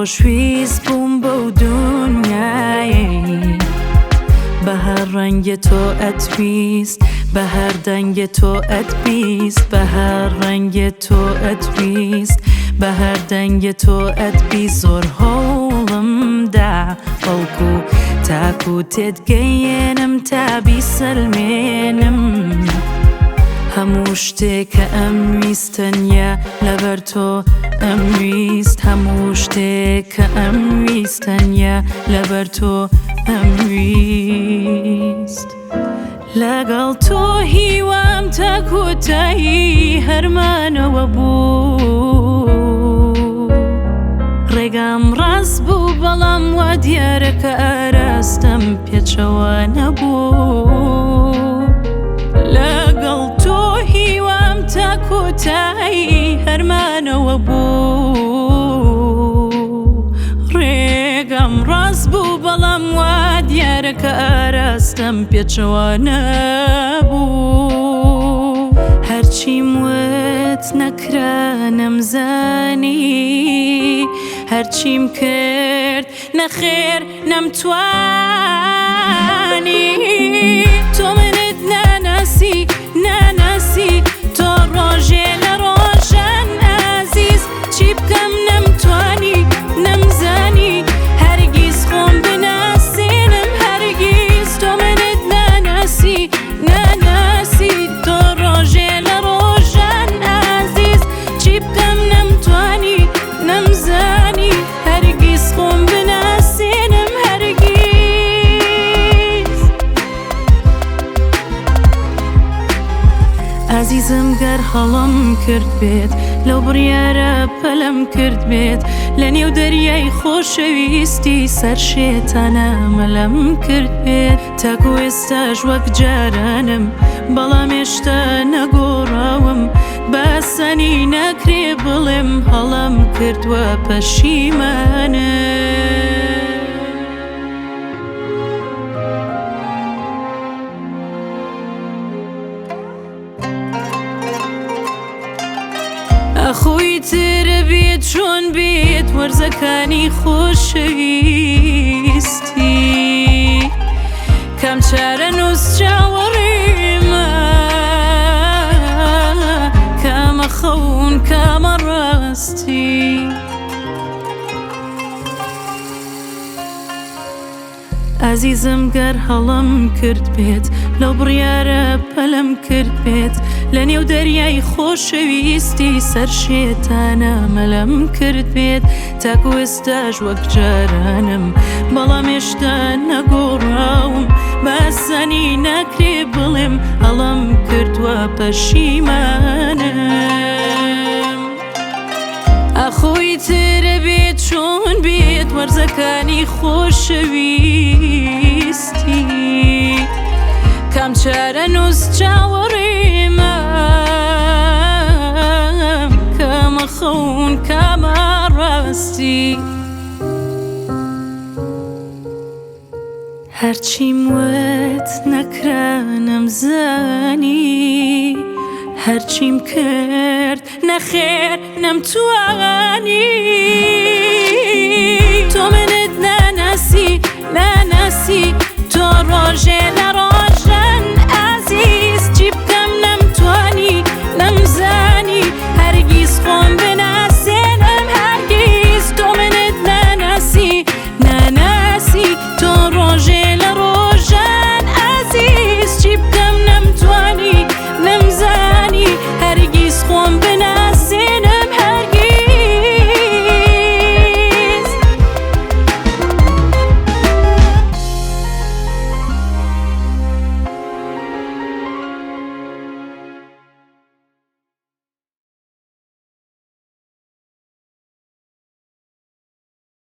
خۆشویست بووم بەو دونیایەی بە هەر ڕەنگە تۆ ئەتویست بە هەر دەنگە تۆ ئەتبیست بە هەر ڕەنگە تۆ ئەتویست بە هەر دەنگە تۆ ئەتبیست زۆر هەوڵمدا بەڵکو تاکو تێتگەیەنم تا بیسەلمێنم هەموو شتێک کە ئەمویستەنیا لەبەر تۆ ئەمویست هەموو شتێک کە ئەمویستەنیا لەبەر تۆ ئەمویست لەگەڵ تۆ هیوام تا کۆتایی هەرمانەوە بوو ڕێگام ڕاست بوو بەڵام وا دیارە کە ئاراستەم پێچەوە نەبوو لەگەڵ تۆ هیوام تا کۆتایی هەرمانەوە بوو ڕێگام ڕاست بوو بەڵام وا دیارە کە ئاراستەم پێچەوە نەبوو هەرچیم وت نەکرا نەمزانی هەرچیم کرد نەخێر نەمتوانی تۆ منت ناناسی ناناسی تۆ ڕۆژێ لە ڕۆژان ئازیز چی بکەم نەمتوانی نەمزانی هەرگیز خۆم بناسێنم هەرگیز تۆ منت ناناسی ناناسی تۆ ڕۆژێ لە ڕۆژان ئازیز چی بکەم نەمتوانی نەمزانی هەرگیز خۆم بناسێنم هەرگیز ئازیزم گەر هەڵم کرد بێت لەو بڕیارە پەلەم کرد بێت لە نێو دەریای خۆشەویستی سەر شێتانە مەلەم کرد بێت تاکو ئێستاش وەک جارانم بەڵام هێشتا نەگۆڕاوم باسەنی نەکرێ بڵێم هەڵم کردووە پەشیمانم ئەخۆی ترە بێت چۆن بێت وەرزەکانی خۆشەویستی کام چارە نووس چاوەڕێمە کامە خەون کامە ڕاستی ئازیزم گەر هەڵم کرد بێت لەو بڕیارە پەلەم کرد بێت لە نێو دەریای خۆشەویستی سەر شێتانە مەلەم کرد بێت تاکو ئێستاش وەک جارانم بەڵام هێشتا نەگۆڕاوم باسەنی نەکرێ بڵێم هەڵم کردووە پەشیمانم ئەخۆی ترە بێت چۆن بێت وەرزەکانی خۆشەویستی کام چارە نووس چاوەڕێمە کامە خەون کامە ڕاستی هەرچیم وت نەکرا نەمزانی هەرچیم کرد نەخێر نەمتوانی